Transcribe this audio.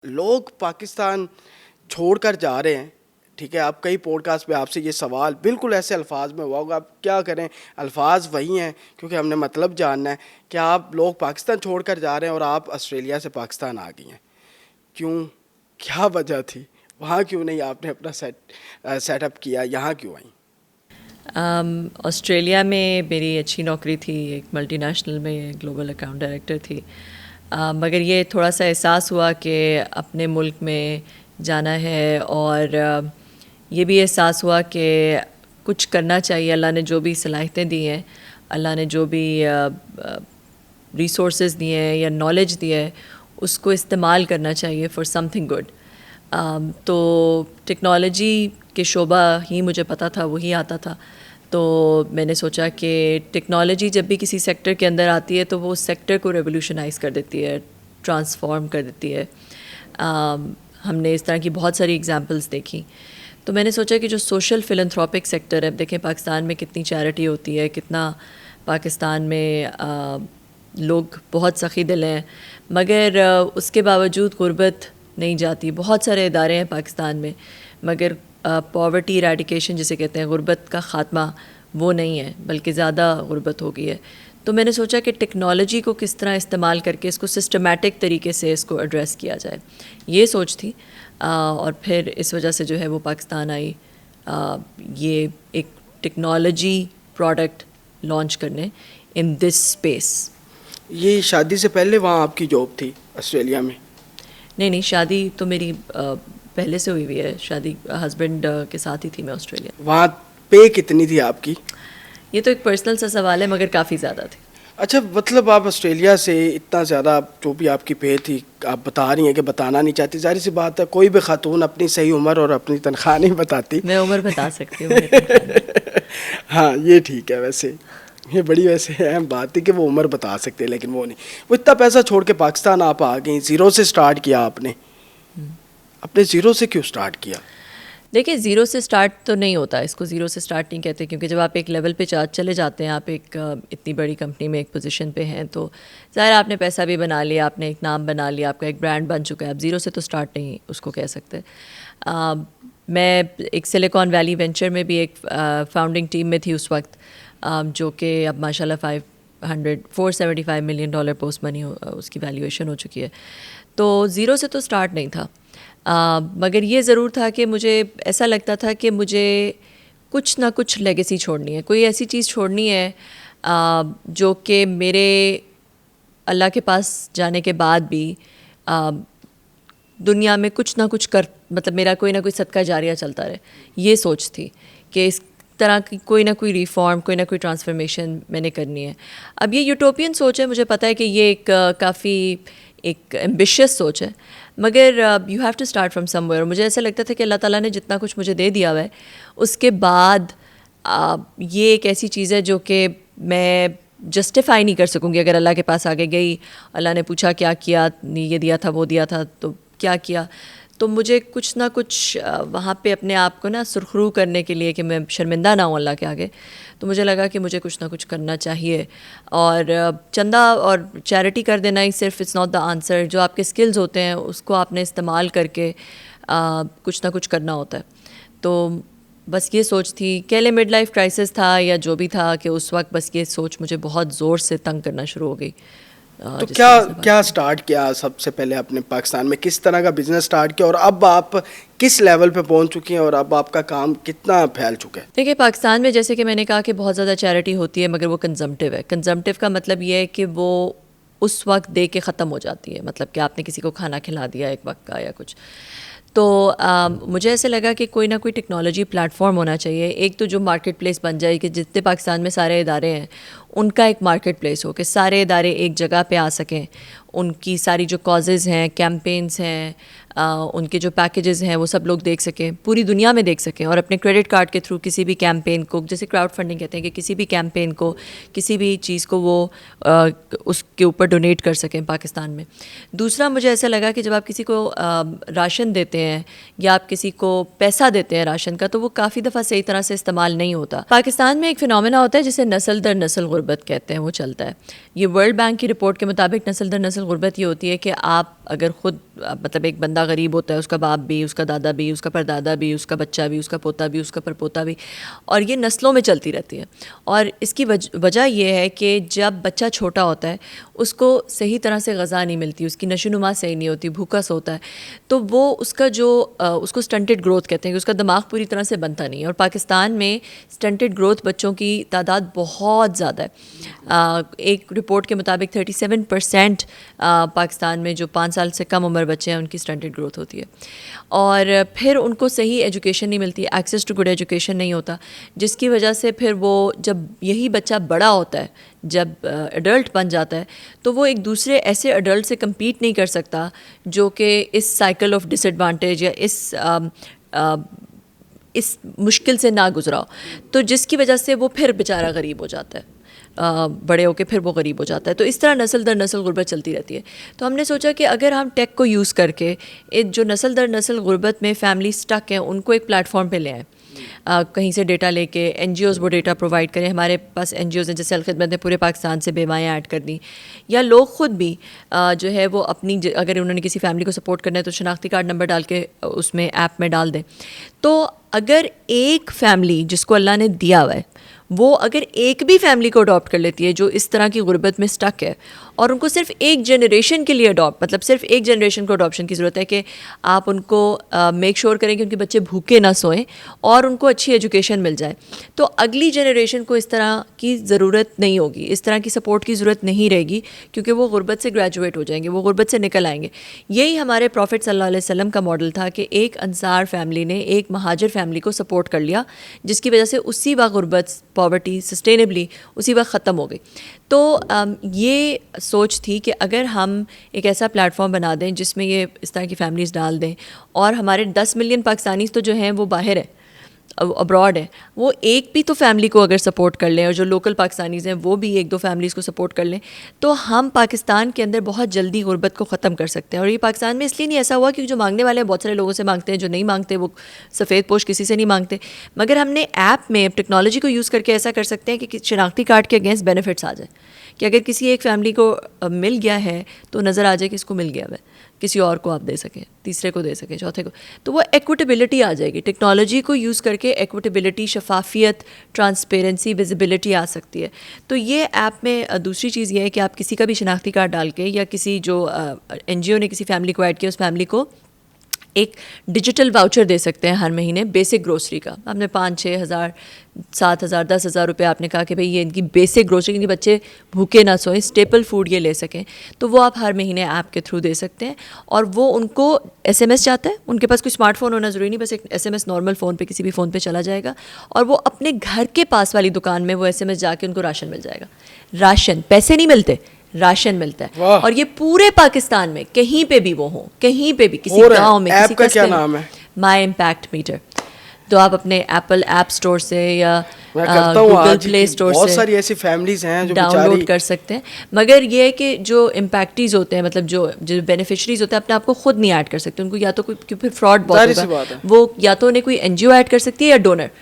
लोग पाकिस्तान छोड़कर जा रहे हैं, ठीक है। आप कई पॉडकास्ट पे आपसे ये सवाल बिल्कुल ऐसे अल्फाज में हुआ होगा, आप क्या करें, अल्फाज वही हैं क्योंकि हमने मतलब जानना है कि आप लोग पाकिस्तान छोड़कर जा रहे हैं और आप ऑस्ट्रेलिया से पाकिस्तान आ गई हैं। क्यों, क्या वजह थी? वहाँ क्यों नहीं आपने अपना सेटअप किया, यहाँ क्यों आई? ऑस्ट्रेलिया में मेरी अच्छी नौकरी थी, एक मल्टीनेशनल में ग्लोबल अकाउंट डायरेक्टर थी। मगर ये थोड़ा सा एहसास हुआ कि अपने मुल्क में जाना है और ये भी एहसास हुआ कि कुछ करना चाहिए। अल्लाह ने जो भी सलाहियतें दी हैं, अल्लाह ने जो भी रिसोर्सेज दिए हैं या नॉलेज दी है, उसको इस्तेमाल करना चाहिए फॉर समथिंग गुड। तो टेक्नोलॉजी के शोबा ही मुझे पता था, वही आता था। तो मैंने सोचा कि टेक्नोलॉजी जब भी किसी सेक्टर के अंदर आती है तो वो उस सेक्टर को रेवोल्यूशनाइज कर देती है, ट्रांसफॉर्म कर देती है। हमने इस तरह की बहुत सारी एग्जांपल्स देखी। तो मैंने सोचा कि जो सोशल फिलंथ्रोपिक सेक्टर है, देखें पाकिस्तान में कितनी चैरिटी होती है, कितना पाकिस्तान में लोग बहुत सखी दिल हैं, मगर उसके बावजूद गुर्बत नहीं जाती। बहुत सारे इदारे हैं पाकिस्तान में, मगर पॉवर्टी इरेडिकेशन जिसे कहते हैं, गुर्बत का ख़ात्मा, वो नहीं है, बल्कि ज़्यादा गुर्बत हो गई है। तो मैंने सोचा कि टेक्नोलॉजी को किस तरह इस्तेमाल करके इसको सिस्टमेटिक तरीके से इसको एड्रेस किया जाए, ये सोच थी। और फिर इस वजह से जो है वो पाकिस्तान आई, ये एक टेक्नोलॉजी प्रोडक्ट लॉन्च करने इन दिस स्पेस। ये शादी से पहले वहाँ आपकी जॉब थी ऑस्ट्रेलिया में? नहीं, शादी तो मेरी पहले से हुई है। शादी हस्बैंड के साथ ही थी मैं ऑस्ट्रेलिया। वहाँ पे कितनी थी आपकी? ये तो एक पर्सनल सा सवाल है, मगर काफ़ी ज़्यादा थी। अच्छा, मतलब आप ऑस्ट्रेलिया से इतना ज़्यादा जो भी आपकी पे थी, आप बता रही हैं कि बताना नहीं चाहती, जाहिर सी बात है कोई भी खातून अपनी सही उम्र और अपनी तनख्वाह नहीं बताती। मैं उम्र बता सकती हूँ। हाँ, ये ठीक है। वैसे ये बड़ी वैसे अहम बात थी कि वो उम्र बता सकते हैं, लेकिन वो नहीं। वो इतना पैसा छोड़ के पाकिस्तान आप आ गई, ज़ीरो से स्टार्ट किया आपने। अपने ज़ीरो से क्यों स्टार्ट किया? देखिए, ज़ीरो से स्टार्ट तो नहीं होता, इसको ज़ीरो से स्टार्ट नहीं कहते, क्योंकि जब आप एक लेवल पे चले जाते हैं, आप एक इतनी बड़ी कंपनी में एक पोजीशन पे हैं, तो ज़ाहिर आपने पैसा भी बना लिया, आपने एक नाम बना लिया, आपका एक ब्रांड बन चुका है। आप ज़ीरो से तो स्टार्ट नहीं उसको कह सकते। मैं एक सिलिकॉन वैली वेंचर में भी एक फाउंडिंग टीम में थी उस वक्त, जो कि अब माशाल्लाह $475 मिलियन पोस्ट मनी उसकी वैल्यूएशन हो चुकी है। तो ज़ीरो से तो स्टार्ट नहीं था। मगर ये ज़रूर था कि मुझे ऐसा लगता था कि मुझे कुछ ना कुछ लेगेसी छोड़नी है, कोई ऐसी चीज़ छोड़नी है जो कि मेरे अल्लाह के पास जाने के बाद भी दुनिया में कुछ ना कुछ मतलब मेरा कोई ना कोई सदका जारिया चलता रहे। ये सोच थी कि इस तरह की कोई ना कोई रिफॉर्म, कोई ना कोई ट्रांसफॉर्मेशन मैंने करनी है। अब ये यूटोपियन सोच है, मुझे पता है कि ये एक काफ़ी एक एम्बिशियस सोच है, मगर you have to start from somewhere. मुझे ऐसा लगता था कि अल्लाह ताला ने जितना कुछ मुझे दे दिया हुआ है, उसके बाद ये एक ऐसी चीज़ है जो कि मैं जस्टिफाई नहीं कर सकूँगी। अगर अल्लाह के पास आगे गई, अल्लाह ने पूछा क्या किया, ये दिया था, वो दिया था, तो क्या किया, तो मुझे कुछ ना कुछ वहाँ पे अपने आप को ना सुरखरू करने के लिए कि मैं शर्मिंदा ना हूँ अल्लाह के आगे, तो मुझे लगा कि मुझे कुछ ना कुछ करना चाहिए। और चंदा और चैरिटी कर देना ही सिर्फ इट्स नॉट द आंसर। जो आपके स्किल्स होते हैं उसको आपने इस्तेमाल करके कुछ ना कुछ करना होता है। तो बस ये सोच थी, कह ले मिड लाइफ क्राइसिस था या जो भी था, कि उस वक्त बस ये सोच मुझे बहुत ज़ोर से तंग करना शुरू हो गई। तो क्या स्टार्ट किया सबसे पहले आपने पाकिस्तान में, किस तरह का बिजनेस स्टार्ट किया और अब आप किस लेवल पे पहुंच चुकी हैं और अब आपका काम कितना फैल चुका है? देखिए, पाकिस्तान में जैसे कि मैंने कहा कि बहुत ज़्यादा चैरिटी होती है, मगर वो कंजम्पटिव है। कंजम्पटिव का मतलब ये है कि वो उस वक्त दे के ख़त्म हो जाती है, मतलब कि आपने किसी को खाना खिला दिया एक वक्त का या कुछ। तो मुझे ऐसे लगा कि कोई ना कोई टेक्नोलॉजी प्लेटफॉर्म होना चाहिए। एक तो जो मार्केट प्लेस बन जाए कि जितने पाकिस्तान में सारे इदारे हैं उनका एक मार्केट प्लेस हो, कि सारे इदारे एक जगह पे आ सकें, उनकी सारी जो कॉजेज़ हैं, कैंपेन्स हैं, उनके जो पैकेजेस हैं, वो सब लोग देख सकें, पूरी दुनिया में देख सकें, और अपने क्रेडिट कार्ड के थ्रू किसी भी कैंपेन को, जैसे क्राउड फंडिंग कहते हैं, कि किसी भी कैंपेन को, किसी भी चीज़ को वो उसके ऊपर डोनेट कर सकें पाकिस्तान में। दूसरा, मुझे ऐसा लगा कि जब आप किसी को राशन देते हैं या आप किसी को पैसा देते हैं राशन का, तो वो काफ़ी दफ़ा सही तरह से इस्तेमाल नहीं होता। पाकिस्तान में एक फिनोमेना होता है जिसे नस्ल दर नस्ल गुर्बत कहते हैं, वो चलता है। ये वर्ल्ड बैंक की रिपोर्ट के मुताबिक नस्ल दर नस्ल गुर्बत ये होती है कि आप अगर ख़ुद मतलब एक बंदा गरीब होता है, उसका बाप भी, उसका दादा भी, उसका परदादा भी, उसका बच्चा भी, उसका पोता भी, उसका परपोता भी, और ये नस्लों में चलती रहती है। और इसकी वजह यह है कि जब बच्चा छोटा होता है उसको सही तरह से ग़ज़ा नहीं मिलती, उसकी नशोनुमा सही नहीं होती, भूखा सोता है, तो वो उसका जो उसको स्टंटेड ग्रोथ कहते हैं कि उसका दिमाग पूरी तरह से बनता नहीं है। और पाकिस्तान में स्टंटेड ग्रोथ बच्चों की तादाद बहुत ज़्यादा है। एक रिपोर्ट के मुताबिक 37% पाकिस्तान में जो 5 साल से कम उम्र बच्चे हैं उनकी स्टंटेड ग्रोथ होती है। और फिर उनको सही एजुकेशन नहीं मिलती, एक्सेस टू गुड एजुकेशन नहीं होता, जिसकी वजह से फिर वो जब यही बच्चा बड़ा होता है, जब एडल्ट बन जाता है, तो वो एक दूसरे ऐसे एडल्ट से कम्पीट नहीं कर सकता जो कि इस साइकिल ऑफ डिसएडवांटेज या इस मुश्किल से ना गुजरा हो, तो जिसकी वजह से वो फिर बेचारा गरीब हो जाता है, बड़े होके फिर वो गरीब हो जाता है। तो इस तरह नस्ल दर नस्ल गुर्बत चलती रहती है। तो हमने सोचा कि अगर हम टेक को यूज़ करके जो नस्ल दर नस्ल गुर्बत में फैमिली स्टक हैं उनको एक प्लेटफॉर्म पे ले आएँ, कहीं से डेटा लेके NGOs वो डेटा प्रोवाइड करें। हमारे पास NGOs हैं जैसे अलखिदमत ने पूरे पाकिस्तान से बेवाएँ ऐड कर दी, या लोग ख़ुद भी जो है वो अपनी अगर उन्होंने किसी फैमिली को सपोर्ट करना है तो शनाख्ती कार्ड नंबर डाल के उसमें ऐप में डाल दें। तो अगर एक फैमिली जिसको अल्लाह ने दिया हुआ है वो अगर एक भी फैमिली को अडॉप्ट कर लेती है जो इस तरह की गुर्बत में स्टक है, और उनको सिर्फ एक जनरेशन के लिए अडॉप्ट, मतलब सिर्फ एक जनरेशन को अडॉप्शन की ज़रूरत है कि आप उनको मेक श्योर करें कि उनके बच्चे भूखे ना सोएं और उनको अच्छी एजुकेशन मिल जाए, तो अगली जनरेशन को इस तरह की ज़रूरत नहीं होगी, इस तरह की सपोर्ट की ज़रूरत नहीं रहेगी, क्योंकि वो गुर्बत से ग्रेजुएट हो जाएंगे, वो गुर्बत से निकल आएंगे। यही हमारे प्रॉफिट सल्लल्लाहु अलैहि वसल्लम का मॉडल था कि एक अंसार फैमिली ने एक महाजिर फैमिली को सपोर्ट कर लिया, जिसकी वजह से उसी वक्त गुर्बत, पॉवर्टी सस्टेनेबली उसी वक्त ख़त्म हो गई। तो ये सोच थी कि अगर हम एक ऐसा प्लेटफॉर्म बना दें जिसमें ये इस तरह की फैमिलीज़ डाल दें, और हमारे 10 मिलियन पाकिस्तानी तो जो हैं वो बाहर है, अब्रॉड है, वो एक भी तो फैमिली को अगर सपोर्ट कर लें, और जो लोकल पाकिस्तानीज़ हैं वो भी 1-2 फैमिलीज़ को सपोर्ट कर लें, तो हम पाकिस्तान के अंदर बहुत जल्दी गुर्बत को ख़त्म कर सकते हैं। और ये पाकिस्तान में इसलिए नहीं ऐसा हुआ क्योंकि जो मांगने वाले हैं बहुत सारे लोगों से मांगते हैं, जो नहीं मांगते वो सफ़ेद पोश किसी से नहीं मांगते, मगर हमने ऐप में टेक्नोलॉजी को यूज़ करके ऐसा कर सकते हैं कि शनाख्ती कार्ड के अगेंस्ट बेनिफिट्स आ जाए, कि अगर किसी एक फैमिली को मिल गया है तो नज़र आ जाए कि इसको मिल गया है, किसी और को आप दे सकें, तीसरे को दे सकें, चौथे को, तो वो एक्विटेबिलिटी आ जाएगी। टेक्नोलॉजी को यूज़ करके एक्विटेबिलिटी, शफाफियत, ट्रांसपेरेंसी, विजिबिलिटी आ सकती है। तो ये ऐप में दूसरी चीज़ ये है कि आप किसी का भी शनाख्ती कार्ड डाल के, या किसी जो NGO ने किसी फैमिली को ऐड किया उस फैमिली को एक डिजिटल वाउचर दे सकते हैं हर महीने बेसिक ग्रोसरी का। आपने 5-6 हज़ार, 7 हज़ार, 10 हज़ार रुपये आपने कहा कि भाई ये इनकी बेसिक ग्रोसरी, इनके बच्चे भूखे ना सोएं, स्टेपल फूड ये ले सकें, तो वो आप हर महीने ऐप के थ्रू दे सकते हैं। और वो उनको SMS जाता है, उनके पास कोई स्मार्टफोन होना ज़रूरी नहीं, बस एक SMS नॉर्मल फ़ोन पे किसी भी फ़ोन पे चला जाएगा, और वो अपने घर के पास वाली दुकान में वो SMS जाके उनको राशन मिल जाएगा। राशन, पैसे नहीं मिलते, राशन मिलता है। और ये पूरे पाकिस्तान में कहीं पे भी वो हो, कहीं पे भी, किसी गांव में, किसी का क्या नाम है? माई इम्पैक्ट मीटर। तो आप अपने एप्पल ऐप स्टोर से या गूगल प्ले स्टोर से बहुत सारी ऐसी फैमिलीज हैं जो डाउनलोड कर सकते हैं। मगर ये है कि जो इम्पैक्टीज होते हैं, मतलब जो बेनिफिशरीज होते हैं, अपने आप को खुद नहीं ऐड कर सकते, उनको या तो कोई, फिर फ्रॉड बहुत होगा, वो या तो उन्हें कोई NGO ऐड कर सकती है या डोनर।